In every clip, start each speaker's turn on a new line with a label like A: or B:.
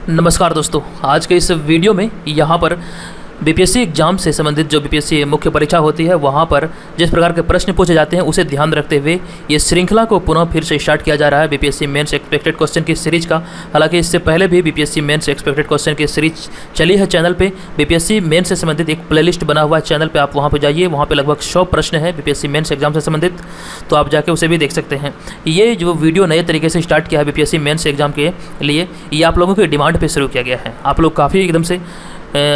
A: नमस्कार दोस्तों, आज के इस वीडियो में यहाँ पर बीपीएससी एग्जाम से संबंधित जो बीपीएससी मुख्य परीक्षा होती है वहाँ पर जिस प्रकार के प्रश्न पूछे जाते हैं उसे ध्यान रखते हुए ये श्रृंखला को पुनः फिर से स्टार्ट किया जा रहा है बीपीएससी मेंस एक्सपेक्टेड क्वेश्चन की सीरीज का। हालांकि इससे पहले भी बीपीएससी मेंस एक्सपेक्टेड क्वेश्चन की सीरीज चली है चैनल पे। बीपीएससी मेंस से संबंधित एक प्लेलिस्ट बना हुआ है चैनल पर, आप वहाँ पर जाइए, वहाँ पर लगभग 100 प्रश्न है बीपीएससी मेंस एग्जाम से संबंधित, तो आप जाके उसे भी देख सकते हैं। ये जो वीडियो नए तरीके से स्टार्ट किया है बीपीएससी मेंस एग्जाम के लिए, ये आप लोगों की डिमांड पर शुरू किया गया है। आप लोग काफ़ी एकदम से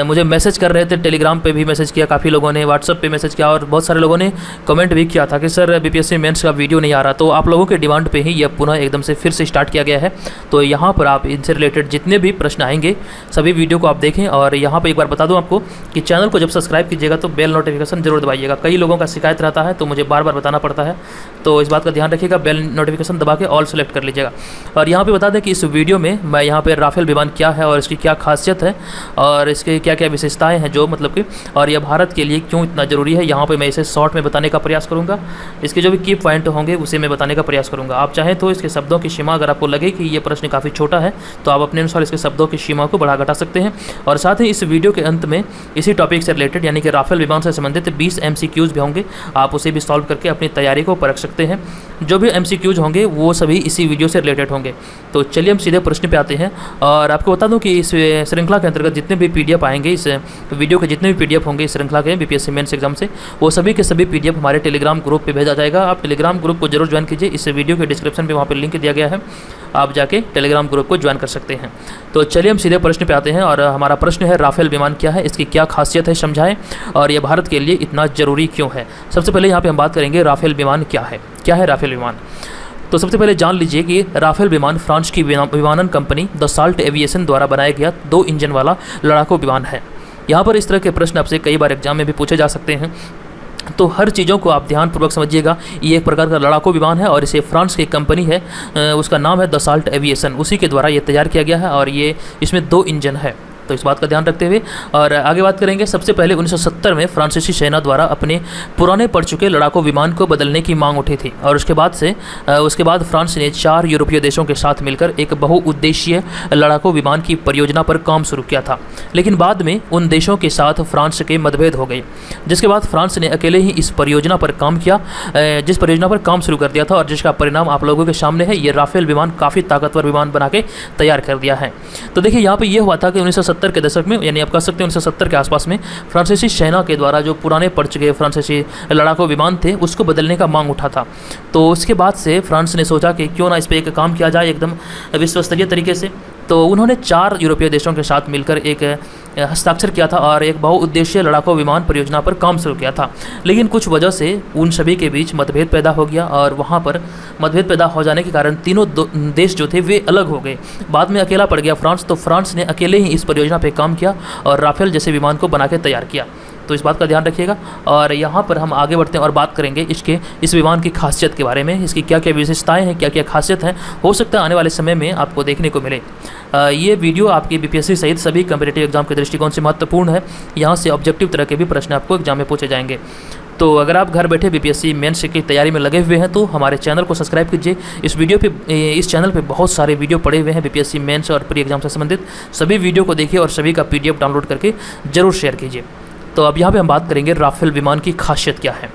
A: मुझे मैसेज कर रहे थे, टेलीग्राम पे भी मैसेज किया काफ़ी लोगों ने, व्हाट्सअप पे मैसेज किया और बहुत सारे लोगों ने कमेंट भी किया था कि सर बीपीएससी मेंस का वीडियो नहीं आ रहा। तो आप लोगों के डिमांड पे ही यह पुनः एकदम से फिर से स्टार्ट किया गया है। तो यहाँ पर आप इनसे रिलेटेड जितने भी प्रश्न आएंगे सभी वीडियो को आप देखें। और यहाँ पर एक बार बता दूँ आपको कि चैनल को जब सब्सक्राइब कीजिएगा तो बेल नोटिफिकेशन जरूर दबाइएगा। कई लोगों का शिकायत रहता है तो मुझे बार बार बताना पड़ता है, तो इस बात का ध्यान रखिएगा, बेल नोटिफिकेशन दबा के ऑल सेलेक्ट कर लीजिएगा। और यहाँ पर बता दें कि इस वीडियो में मैं यहाँ पर राफेल विमान क्या है और इसकी क्या खासियत है और इसके क्या क्या विशेषता हैं जो मतलब कि, और यह भारत के लिए क्यों इतना ज़रूरी है, यहाँ पे मैं इसे शॉर्ट में बताने का प्रयास करूँगा। इसके जो भी की पॉइंट होंगे उसे मैं बताने का प्रयास करूँगा। आप चाहें तो इसके शब्दों की सीमा, अगर आपको लगे कि ये प्रश्न काफ़ी छोटा है तो आप अपने अनुसार इसके शब्दों की सीमा को बढ़ा घटा सकते हैं। और साथ ही इस वीडियो के अंत में इसी टॉपिक से रिलेटेड यानी कि राफेल विमान से संबंधित 20 MCQs भी होंगे, आप उसे भी सॉल्व करके अपनी तैयारी को परख सकते हैं। जो भी MCQs होंगे वो सभी इसी वीडियो से रिलेटेड होंगे। तो चलिए हम सीधे प्रश्न पे आते हैं। और आपको बता दूं कि इस श्रृंखला के अंतर्गत जितने भी PDF आएंगे, इस वीडियो के जितने भी PDF होंगे इस श्रृंखला के बीपीएससी मेंस एग्जाम से, वो सभी के सभी PDF हमारे टेलीग्राम ग्रुप पे भेजा जाएगा। आप टेलीग्राम ग्रुप को जरूर ज्वाइन कीजिए, इस वीडियो के डिस्क्रिप्शन पे वहाँ पर लिंक दिया गया है, आप जाके टेलीग्राम ग्रुप को ज्वाइन कर सकते हैं। तो चलिए हम सीधे प्रश्न पे आते हैं। और हमारा प्रश्न है राफेल विमान क्या है, इसकी क्या खासियत है समझाएं, और यह भारत के लिए इतना ज़रूरी क्यों है। सबसे पहले यहाँ पर हम बात करेंगे राफेल विमान क्या है राफेल विमान। तो सबसे पहले जान लीजिए कि राफेल विमान फ्रांस की विमानन कंपनी दसाल्ट एविएशन द्वारा बनाया गया 2 इंजन वाला लड़ाकू विमान है। यहाँ पर इस तरह के प्रश्न आपसे कई बार एग्जाम में भी पूछे जा सकते हैं, तो हर चीज़ों को आप ध्यानपूर्वक समझिएगा। ये एक प्रकार का लड़ाकू विमान है और इसे फ्रांस की कंपनी है, उसका नाम है दसाल्ट एविएशन, उसी के द्वारा ये तैयार किया गया है और ये इसमें 2 इंजन है। तो इस बात का ध्यान रखते हुए और आगे बात करेंगे। सबसे पहले 1970 में फ्रांसीसी सेना द्वारा अपने पुराने पड़ चुके लड़ाकू विमान को बदलने की मांग उठी थी और उसके बाद फ्रांस ने 4 यूरोपीय देशों के साथ मिलकर एक बहुउद्देशीय लड़ाकू विमान की परियोजना पर काम शुरू किया था। लेकिन बाद में उन देशों के साथ फ्रांस के मतभेद हो गए, जिसके बाद फ्रांस ने अकेले ही इस परियोजना पर काम शुरू कर दिया था और जिसका परिणाम आप लोगों के सामने है। ये राफेल विमान काफ़ी ताकतवर विमान बना के तैयार कर दिया है। तो देखिए यहाँ पर यह हुआ था कि 1970 के दशक में, यानी आप कह सकते हैं 1970 के आसपास में, फ्रांसीसी सेना के द्वारा जो पुराने पड़ चुके फ्रांसीसी लड़ाकू विमान थे उसको बदलने का मांग उठा था। तो उसके बाद से फ्रांस ने सोचा कि क्यों ना इस पर एक काम किया जाए एकदम विश्वस्तरीय तरीके से। तो उन्होंने 4 यूरोपीय देशों के साथ मिलकर एक हस्ताक्षर किया था और एक बहुउद्देशीय लड़ाकू विमान परियोजना पर काम शुरू किया था। लेकिन कुछ वजह से उन सभी के बीच मतभेद पैदा हो गया और वहाँ पर मतभेद पैदा हो जाने के कारण तीनों देश जो थे वे अलग हो गए। बाद में अकेला पड़ गया फ्रांस, तो फ्रांस ने अकेले ही इस परियोजना पर काम किया और राफेल जैसे विमान को बना के तैयार किया। तो इस बात का ध्यान रखिएगा। और यहाँ पर हम आगे बढ़ते हैं और बात करेंगे इस विमान की खासियत के बारे में, इसकी क्या क्या विशेषताएं हैं, क्या क्या खासियत है, हो सकता है आने वाले समय में आपको देखने को मिले। ये वीडियो आपकी बीपीएससी सहित सभी कॉम्पिटिटिव एग्जाम के दृष्टिकोण से महत्वपूर्ण है। यहाँ से ऑब्जेक्टिव तरह के भी प्रश्न आपको एग्जाम में पूछे जाएंगे। तो अगर आप घर बैठे बीपीएससी मेंस की तैयारी में लगे हुए हैं तो हमारे चैनल को सब्सक्राइब कीजिए। इस चैनल पे बहुत सारे वीडियो पड़े हुए हैं बीपीएससी मेंस और प्री एग्जाम से संबंधित, सभी वीडियो को देखिए और सभी का PDF डाउनलोड करके ज़रूर शेयर कीजिए। तो अब यहाँ पे हम बात करेंगे राफेल विमान की खासियत क्या है।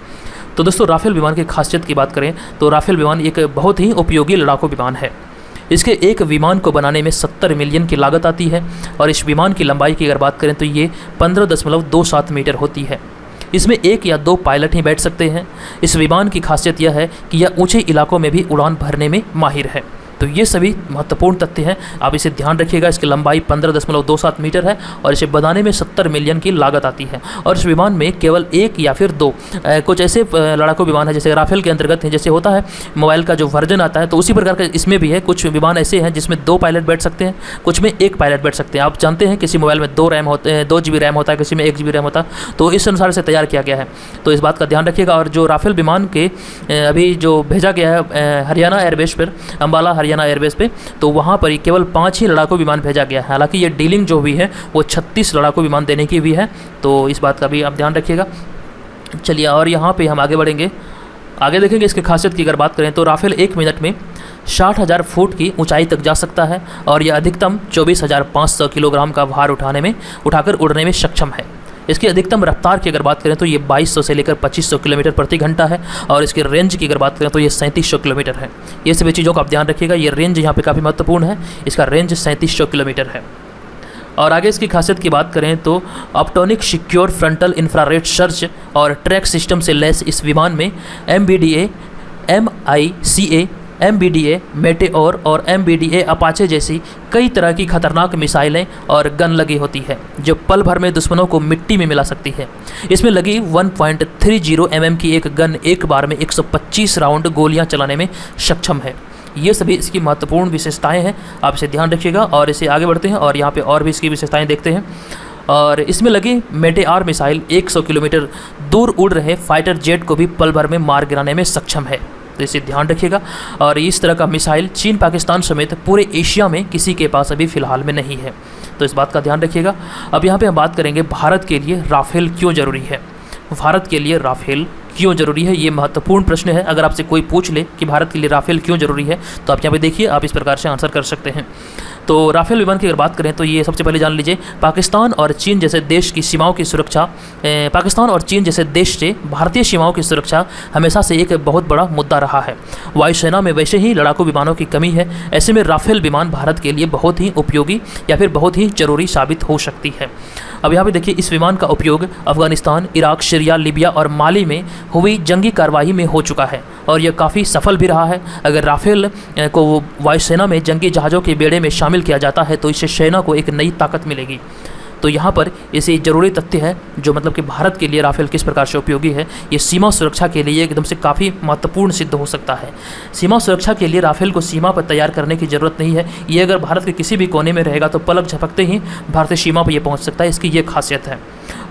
A: तो दोस्तों राफेल विमान की खासियत की बात करें तो राफेल विमान एक बहुत ही उपयोगी लड़ाकू विमान है। इसके एक विमान को बनाने में 70 मिलियन की लागत आती है और इस विमान की लंबाई की अगर बात करें तो ये 15.27 मीटर होती है। इसमें 1 या 2 पायलट ही बैठ सकते हैं। इस विमान की खासियत यह है कि यह ऊंचे इलाकों में भी उड़ान भरने में माहिर है। तो ये सभी महत्वपूर्ण तथ्य हैं, आप इसे ध्यान रखिएगा। इसकी लंबाई 15.27 मीटर है और इसे बनाने में 70 मिलियन की लागत आती है। और इस विमान में केवल 1 या फिर 2 कुछ ऐसे लड़ाकू विमान है जैसे राफेल के अंतर्गत हैं, जैसे होता है मोबाइल का जो वर्जन आता है तो उसी प्रकार का इसमें भी है। कुछ विमान ऐसे हैं जिसमें 2 पायलट बैठ सकते हैं, कुछ में 1 पायलट बैठ सकते हैं। आप जानते हैं किसी मोबाइल में 2 GB रैम होता है, किसी में 1 GB रैम होता है, तो इस अनुसार से तैयार किया गया है। तो इस बात का ध्यान रखिएगा। और जो राफेल विमान के अभी जो भेजा गया है हरियाणा एयरबेस पर, अम्बाला हरियाणा एयरबेस पे, तो वहाँ पर केवल 5 ही लड़ाकू विमान भेजा गया है। हालांकि ये डीलिंग जो हुई है वो 36 लड़ाकू विमान देने की हुई है, तो इस बात का भी आप ध्यान रखिएगा। चलिए और यहाँ पे हम आगे बढ़ेंगे, आगे देखेंगे इसकी खासियत की अगर बात करें तो राफेल 1 मिनट में 60,000 फुट की ऊंचाई तक जा सकता है और यह अधिकतम 24,500 किलोग्राम का भार उठाकर उड़ने में सक्षम है। इसकी अधिकतम रफ्तार की अगर बात करें तो ये 2200 से लेकर 2500 किलोमीटर प्रति घंटा है और इसके रेंज की अगर बात करें तो ये 3700 किलोमीटर है। ये सभी चीज़ों का आप ध्यान रखिएगा, ये रेंज यहाँ पे काफ़ी महत्वपूर्ण है, इसका रेंज 3700 किलोमीटर है। और आगे इसकी खासियत की बात करें तो ऑप्टोनिक सिक्योर फ्रंटल इंफ्रारेड सर्च और ट्रैक सिस्टम से लैस इस विमान में MBDA, MICA, MBDA मेटेओर और MBDA अपाचे जैसी कई तरह की खतरनाक मिसाइलें और गन लगी होती है जो पल भर में दुश्मनों को मिट्टी में मिला सकती है। इसमें लगी 1.30 mm की एक गन एक बार में 125 राउंड गोलियां चलाने में सक्षम है। ये सभी इसकी महत्वपूर्ण विशेषताएं हैं, आप इसे ध्यान रखिएगा। और इसे आगे बढ़ते हैं और यहाँ पे और भी इसकी विशेषताएं देखते हैं। और इसमें लगी मेटेओर मिसाइल 100 किलोमीटर दूर उड़ रहे फाइटर जेट को भी पल भर में मार गिराने में सक्षम है, तो इसे ध्यान रखिएगा। और इस तरह का मिसाइल चीन, पाकिस्तान समेत पूरे एशिया में किसी के पास अभी फ़िलहाल में नहीं है, तो इस बात का ध्यान रखिएगा। अब यहाँ पे हम बात करेंगे भारत के लिए राफेल क्यों ज़रूरी है। भारत के लिए राफेल क्यों ज़रूरी है, ये महत्वपूर्ण प्रश्न है। अगर आपसे कोई पूछ ले कि भारत के लिए राफेल क्यों ज़रूरी है तो आप यहाँ पे देखिए, आप इस प्रकार से आंसर कर सकते हैं। तो राफेल विमान की अगर बात करें तो ये सबसे पहले जान लीजिए, पाकिस्तान और चीन जैसे देश की सीमाओं की सुरक्षा, पाकिस्तान और चीन जैसे देश से भारतीय सीमाओं की सुरक्षा हमेशा से एक बहुत बड़ा मुद्दा रहा है। वायुसेना में वैसे ही लड़ाकू विमानों की कमी है, ऐसे में राफेल विमान भारत के लिए बहुत ही उपयोगी या फिर बहुत ही ज़रूरी साबित हो सकती है। अब यहाँ पे देखिए, इस विमान का उपयोग अफगानिस्तान, इराक, सीरिया, लीबिया और माली में हुई जंगी कार्रवाई में हो चुका है और यह काफ़ी सफल भी रहा है। अगर राफेल को वायुसेना में जंगी जहाज़ों के बेड़े में शामिल किया जाता है तो इससे सेना को एक नई ताकत मिलेगी। तो यहाँ पर इसे ज़रूरी तथ्य है जो मतलब कि भारत के लिए राफेल किस प्रकार से उपयोगी है, ये सीमा सुरक्षा के लिए एकदम से काफ़ी महत्वपूर्ण सिद्ध हो सकता है। सीमा सुरक्षा के लिए राफेल को सीमा पर तैयार करने की ज़रूरत नहीं है, ये अगर भारत के किसी भी कोने में रहेगा तो पलक झपकते ही भारतीय सीमा पर ये पहुँच सकता है, इसकी ये खासियत है।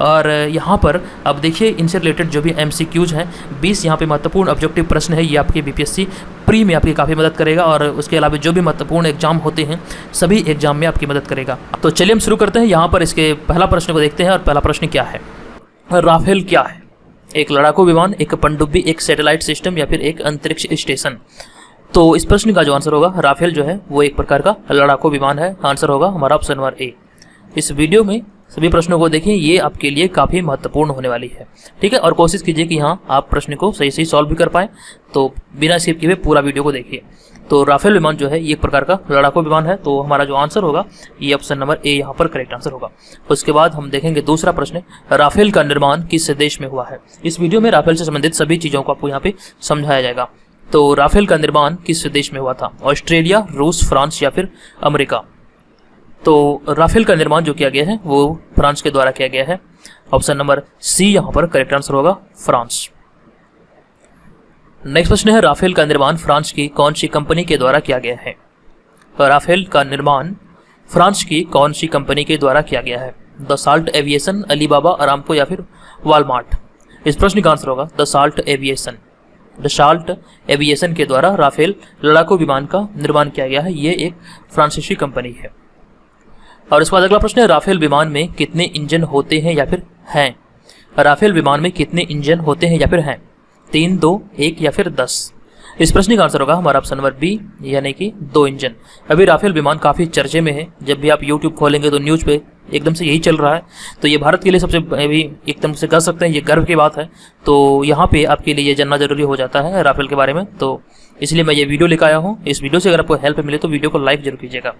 A: और यहाँ पर अब देखिए, इनसे रिलेटेड जो भी MCQs हैं 20 यहाँ पे महत्वपूर्ण ऑब्जेक्टिव प्रश्न है, ये आपके BPSC प्री में आपकी काफ़ी मदद करेगा और उसके अलावा जो भी महत्वपूर्ण एग्जाम होते हैं सभी एग्जाम में आपकी मदद करेगा। तो चलिए हम शुरू करते हैं। यहाँ पर इसके पहला प्रश्न को देखते हैं और पहला प्रश्न क्या है, राफेल क्या है। एक लड़ाकू विमान, एक पनडुब्बी, एक सैटेलाइट सिस्टम या फिर एक अंतरिक्ष स्टेशन। तो इस प्रश्न का जो आंसर होगा, राफेल जो है वो एक प्रकार का लड़ाकू विमान है। आंसर होगा हमारा ऑप्शन नंबर A। इस वीडियो में सभी प्रश्नों को देखें, ये आपके लिए काफ़ी महत्वपूर्ण होने वाली है, ठीक है। और कोशिश कीजिए कि हाँ आप प्रश्न को सही सही सॉल्व भी कर पाएँ, तो बिना स्किप किए पूरा वीडियो को देखिए। तो राफेल विमान जो है ये एक प्रकार का लड़ाकू विमान है, तो हमारा जो आंसर होगा ये ऑप्शन नंबर A यहाँ पर करेक्ट आंसर होगा। उसके बाद हम देखेंगे दूसरा प्रश्न, राफेल का निर्माण किस देश में हुआ है। इस वीडियो में राफेल से संबंधित सभी चीज़ों को आपको यहाँ पे समझाया जाएगा। तो राफेल का निर्माण किस देश में हुआ था, ऑस्ट्रेलिया, रूस, फ्रांस या फिर अमेरिका। तो राफेल का निर्माण जो किया गया है वो फ्रांस के द्वारा किया गया है। ऑप्शन नंबर C यहाँ पर करेक्ट आंसर होगा, फ्रांस। नेक्स्ट प्रश्न है, राफेल का निर्माण फ्रांस की कौन सी कंपनी के द्वारा किया गया है। राफेल का निर्माण फ्रांस की कौन सी कंपनी के द्वारा किया गया है, दसाल्ट एविएशन, अलीबाबा, अरामको या फिर वॉलमार्ट। इस प्रश्न का आंसर होगा दसाल्ट एविएशन। दसाल्ट एविएशन के द्वारा राफेल लड़ाकू विमान का निर्माण किया गया है, ये एक फ्रांसीसी कंपनी है। और इसके बाद अगला प्रश्न है, राफेल विमान में कितने इंजन होते हैं या फिर हैं। राफेल विमान में कितने इंजन होते हैं या फिर हैं, 3, 2, 1 या फिर 10। इस प्रश्न का आंसर होगा हमारा ऑप्शन नंबर B यानी कि 2 इंजन। अभी राफेल विमान काफ़ी चर्चे में है, जब भी आप YouTube खोलेंगे तो न्यूज़ पे एकदम से यही चल रहा है। तो ये भारत के लिए सबसे अभी एकदम से कह सकते हैं ये गर्व की बात है। तो यहाँ पे आपके लिए ये जानना जरूरी हो जाता है राफेल के बारे में, तो इसलिए मैं ये वीडियो लेकर आया हूँ। इस वीडियो से अगर आपको हेल्प मिले तो वीडियो को लाइक जरूर कीजिएगा।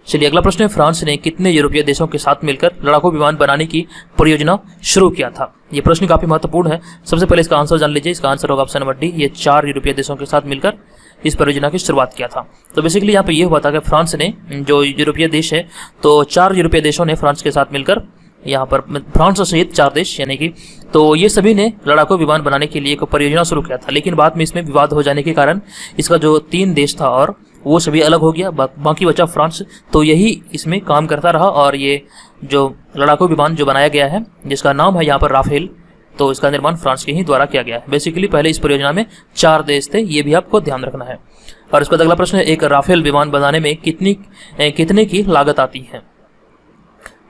A: चलिए अगला प्रश्न है, फ्रांस ने कितने यूरोपीय देशों के साथ मिलकर लड़ाकू विमान बनाने की परियोजना शुरू किया था। ये प्रश्न काफी महत्वपूर्ण है। सबसे पहले इसका आंसर जान लीजिए। इसका आंसर होगा ऑप्शन नंबर D, ये 4 यूरोपीय देशों के साथ मिलकर इस परियोजना की शुरुआत किया था। तो बेसिकली यहाँ पे ये हुआ था कि फ्रांस ने, जो यूरोपीय देश है, तो 4 यूरोपीय देशों ने फ्रांस के साथ मिलकर यहाँ पर फ्रांस सहित 4 देश यानी कि, तो ये सभी ने लड़ाकू विमान बनाने के लिए एक परियोजना शुरू किया था। लेकिन बाद में इसमें विवाद हो जाने के कारण इसका जो 3 देश था और वो सभी अलग हो गया, बाकी बचा फ्रांस। तो यही इसमें काम करता रहा और ये जो लड़ाकू विमान जो बनाया गया है जिसका नाम है यहाँ पर राफेल, तो इसका निर्माण फ्रांस के ही द्वारा किया गया है। बेसिकली पहले इस परियोजना में 4 देश थे, ये भी आपको ध्यान रखना है। और इसका अगला प्रश्न है, एक राफेल विमान बनाने में कितने की लागत आती है।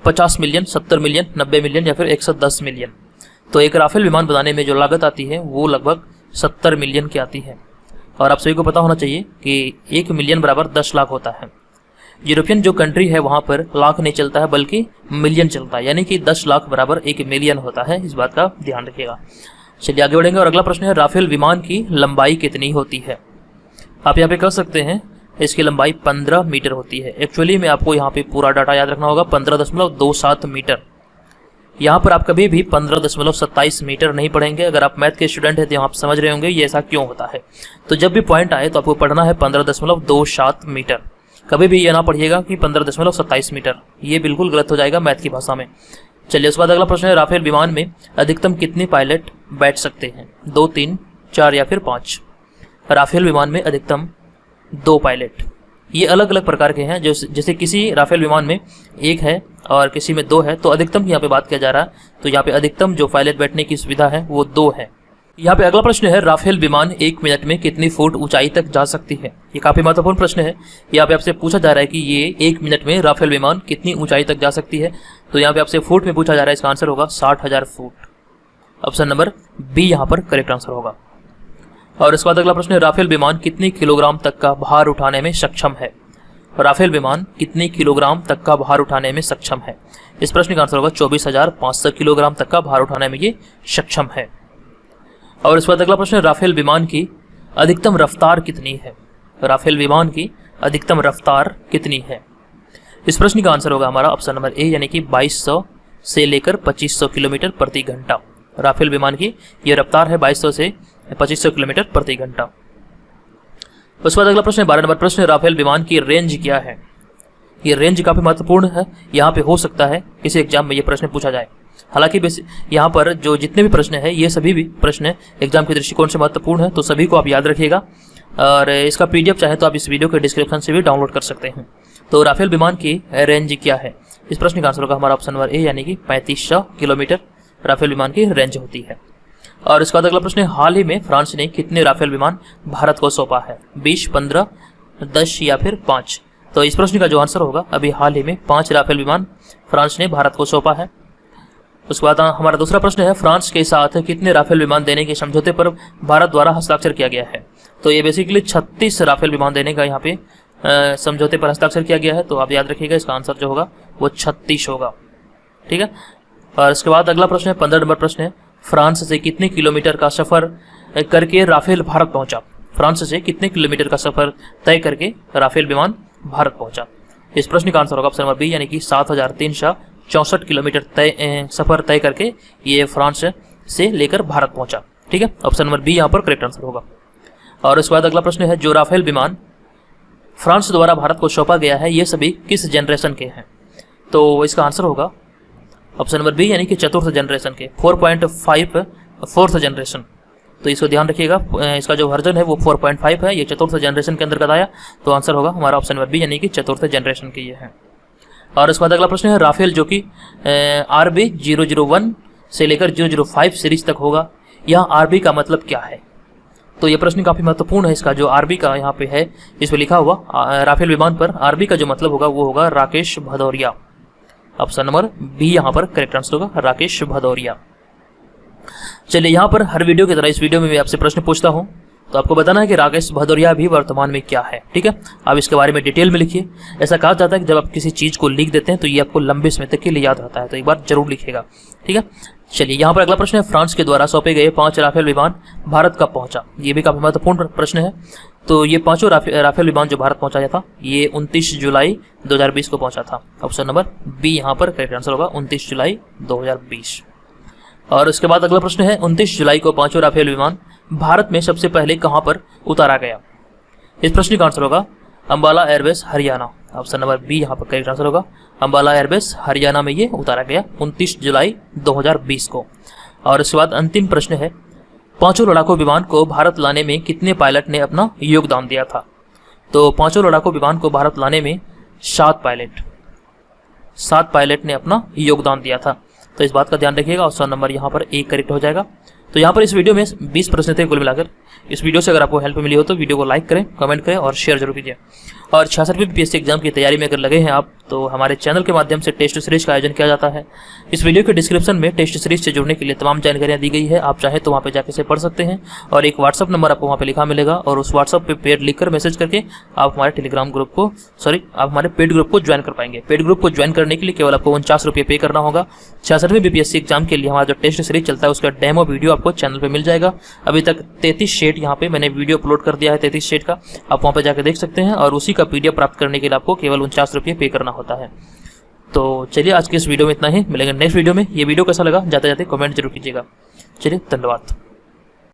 A: 50 मिलियन, 70 मिलियन, 90 मिलियन या फिर 110 मिलियन। तो एक राफेल विमान बनाने में जो लागत आती है वो लगभग 70 मिलियन की आती है। और आप सभी को पता होना चाहिए कि 1 मिलियन बराबर 10 लाख होता है। यूरोपियन जो कंट्री है वहाँ पर लाख नहीं चलता है बल्कि मिलियन चलता है, यानी कि 10 लाख बराबर 1 मिलियन होता है। इस बात का ध्यान रखिएगा। चलिए आगे बढ़ेंगे और अगला प्रश्न है राफेल विमान की लंबाई कितनी होती है। आप यहाँ पे कह सकते हैं इसकी लंबाई 15 मीटर होती है। एक्चुअली में आपको यहाँ पे पूरा डाटा याद रखना होगा, 15.27 मीटर। यहाँ पर आप कभी भी 15.27 मीटर नहीं पढ़ेंगे। अगर आप मैथ के स्टूडेंट हैं तो आप समझ रहे होंगे ये ऐसा क्यों होता है। तो जब भी पॉइंट आए तो आपको पढ़ना है 15.27 मीटर। कभी भी ये ना पढ़िएगा कि 15.27 मीटर, ये बिल्कुल गलत हो जाएगा मैथ की भाषा में। चलिए उसके बाद अगला प्रश्न है राफेल विमान में अधिकतम कितने पायलट बैठ सकते हैं। 2, 3, 4 या फिर 5। राफेल विमान में अधिकतम 2 पायलट। ये अलग अलग प्रकार के हैं, जैसे किसी राफेल विमान में 1 है और किसी में 2 है, तो अधिकतम की यहाँ पे बात किया जा रहा है। तो यहाँ पे अधिकतम जो पायलट बैठने की सुविधा है वो 2 है। यहाँ पे अगला प्रश्न है राफेल विमान 1 मिनट में कितनी फुट ऊंचाई तक जा सकती है। ये काफी महत्वपूर्ण प्रश्न है। यहाँ पे आपसे पूछा जा रहा है कि ये 1 मिनट में राफेल विमान कितनी ऊंचाई तक जा सकती है। तो यहाँ पे आपसे फुट में पूछा जा रहा है, इसका आंसर होगा 60,000 फुट। ऑप्शन नंबर बी यहाँ पर करेक्ट आंसर होगा। और इसके बाद अगला प्रश्न है राफेल विमान कितने किलोग्राम तक का भार उठाने में सक्षम है। राफेल विमान कितने किलोग्राम तक का भार उठाने में सक्षम है। इस प्रश्न का आंसर होगा 24,500 किलोग्राम तक का भार उठाने में ये सक्षम है। और इसके बाद अगला प्रश्न है राफेल विमान की अधिकतम रफ्तार कितनी है। राफेल विमान की अधिकतम रफ्तार कितनी है। इस प्रश्न का आंसर होगा हमारा ऑप्शन नंबर ए, यानी कि 2200 से लेकर 2500 किलोमीटर प्रति घंटा। राफेल विमान की ये रफ्तार है 2200 से 2500 किलोमीटर प्रति घंटा। उसके बाद अगला प्रश्न है 12 नंबर प्रश्न है राफेल विमान की रेंज क्या है। ये रेंज काफी महत्वपूर्ण है। यहाँ पे हो सकता है किसी एग्जाम में ये प्रश्न पूछा जाए। हालांकि यहाँ पर जो जितने भी प्रश्न है ये सभी भी प्रश्न एग्जाम के दृष्टिकोण से महत्वपूर्ण है, तो सभी को आप याद रखिएगा। और इसका PDF चाहे तो आप इस वीडियो के डिस्क्रिप्शन से भी डाउनलोड कर सकते हैं। तो राफेल विमान की रेंज क्या है। इस प्रश्न का आंसर होगा हमारा ऑप्शन नंबर ए, यानी कि 3500 किलोमीटर राफेल विमान की रेंज होती है। और इसका अगला प्रश्न है हाल ही में फ्रांस ने कितने राफेल विमान भारत को सौंपा है। 20, 15, 10 या फिर 5। तो इस प्रश्न का जो आंसर होगा अभी हाल ही में 5 राफेल विमान फ्रांस ने भारत को सौंपा है। उसके बाद हमारा दूसरा प्रश्न है फ्रांस के साथ कितने राफेल विमान देने के समझौते पर भारत द्वारा हस्ताक्षर किया गया है। तो ये बेसिकली 36 राफेल विमान देने का यहाँ पे समझौते पर हस्ताक्षर किया गया है। तो आप याद रखिएगा इसका आंसर जो होगा वो 36 होगा। ठीक है। और इसके बाद अगला प्रश्न है 15 नंबर प्रश्न है फ्रांस से कितने किलोमीटर का सफर करके राफेल भारत पहुंचा। फ्रांस से कितने किलोमीटर का सफर तय करके राफेल विमान भारत पहुंचा। इस प्रश्न का आंसर होगा ऑप्शन नंबर बी, यानी कि 7,364 किलोमीटर सफर तय करके ये फ्रांस से लेकर भारत पहुंचा। ठीक है, ऑप्शन नंबर बी यहाँ पर करेक्ट आंसर होगा। और उसके बाद अगला प्रश्न है जो राफेल विमान फ्रांस द्वारा भारत को सौंपा गया है ये सभी किस जनरेशन के हैं। तो इसका आंसर होगा ऑप्शन नंबर बी, यानी कि चतुर्थ जनरेशन के 4.5 फोर्थ जनरेशन। तो इसको ध्यान रखिएगा, इसका जो वर्जन है वो 4.5 है, ये चतुर्थ जनरेशन के अंतर्गत आया। तो आंसर होगा हमारा ऑप्शन नंबर बी, यानी कि चतुर्थ जनरेशन के ये है। और उसके बाद अगला प्रश्न है राफेल जो कि RB 001 से लेकर 005 सीरीज तक होगा, यहाँ RB का मतलब क्या है। तो ये प्रश्न काफी महत्वपूर्ण है। इसका जो RB का यहाँ पे है इस पे लिखा हुआ राफेल विमान पर RB का जो मतलब होगा वो होगा Rakesh Bhadauria. Option number B यहाँ पर करेक्ट आंसर होगा राकेश भदौरिया। चलिए यहाँ पर हर वीडियो की तरह इस वीडियो में मैं आपसे प्रश्न पूछता हूँ, तो आपको बताना है कि राकेश भदौरिया भी वर्तमान में क्या है। ठीक है, आप इसके बारे में डिटेल में लिखिए। ऐसा कहा जाता है कि जब आप किसी चीज को लिख देते हैं तो ये आपको लंबे समय तक के लिए याद रहता है, तो एक बार जरूर लिखिएगा। ठीक है, चलिए यहाँ पर अगला प्रश्न है फ्रांस के द्वारा सौंपे गए 5 राफेल विमान भारत कब पहुंचा। ये भी काफी महत्वपूर्ण प्रश्न है। तो ये 5 राफेल विमान जो भारत पहुंचाया था ये 29 जुलाई 2020 को पहुंचा था। ऑप्शन नंबर बी यहाँ पर करेक्ट आंसर होगा 29 जुलाई 2020। और उसके बाद अगला प्रश्न है 29 जुलाई को 5 राफेल विमान भारत में सबसे पहले कहां पर उतारा गया। इस प्रश्न का आंसर होगा Ambala airbase Haryana. Option number B यहाँ पर करेक्ट आंसर होगा अंबाला एयरबेस हरियाणा में ये उतारा गया 29 जुलाई 2020 को। और उसके बाद अंतिम प्रश्न है 5 लड़ाकू विमान को भारत लाने में कितने पायलट ने अपना योगदान दिया था। तो 5 लड़ाकू विमान को भारत लाने में 7 पायलट ने अपना योगदान दिया था। तो इस बात का ध्यान रखिएगा। ऑप्शन नंबर यहाँ पर एक करेक्ट हो जाएगा। तो यहाँ पर इस वीडियो में 20 प्रश्न थे कुल मिलाकर। इस वीडियो से अगर आपको हेल्प मिली हो तो वीडियो को लाइक करें, कमेंट करें और शेयर जरूर कीजिए। और 66वीं BPSC एग्जाम की तैयारी में अगर लगे हैं आप तो हमारे चैनल के माध्यम से टेस्ट सीरीज का आयोजन किया जाता है। इस वीडियो के डिस्क्रिप्शन में टेस्ट सीरीज से जुड़ने के लिए तमाम जानकारियाँ दी गई है, आप चाहें तो वहाँ पे जाकर से पढ़ सकते हैं। और एक व्हाट्सअप नंबर आपको वहाँ पे लिखा मिलेगा और उस व्हाट्सअप पे पेड लिखकर मैसेज करके आप हमारे टेलीग्राम ग्रुप को आप हमारे पेड ग्रुप को ज्वाइन कर पाएंगे। पेड ग्रुप को ज्वाइन करने के लिए केवल आपको 49 रुपये पे करना होगा। 66वें बीपीएससी एग्जाम के लिए हमारा जो टेस्ट सीरीज चलता है उसका डेमो वीडियो आपको चैनल पे मिल जाएगा। अभी तक 33 शेट यहाँ पे मैंने वीडियो अपलोड कर दिया है, 33 शेट का, आप वहाँ पे जाकर देख सकते हैं। और उसी का पीडीएफ प्राप्त करने के लिए आपको केवल 49 रुपये पे करना होता है। तो चलिए आज के इस वीडियो में इतना ही, मिलेंगे नेक्स्ट वीडियो में। ये वीडियो कैसा लगा जाते जाते कमेंट जरूर कीजिएगा। चलिए धन्यवाद।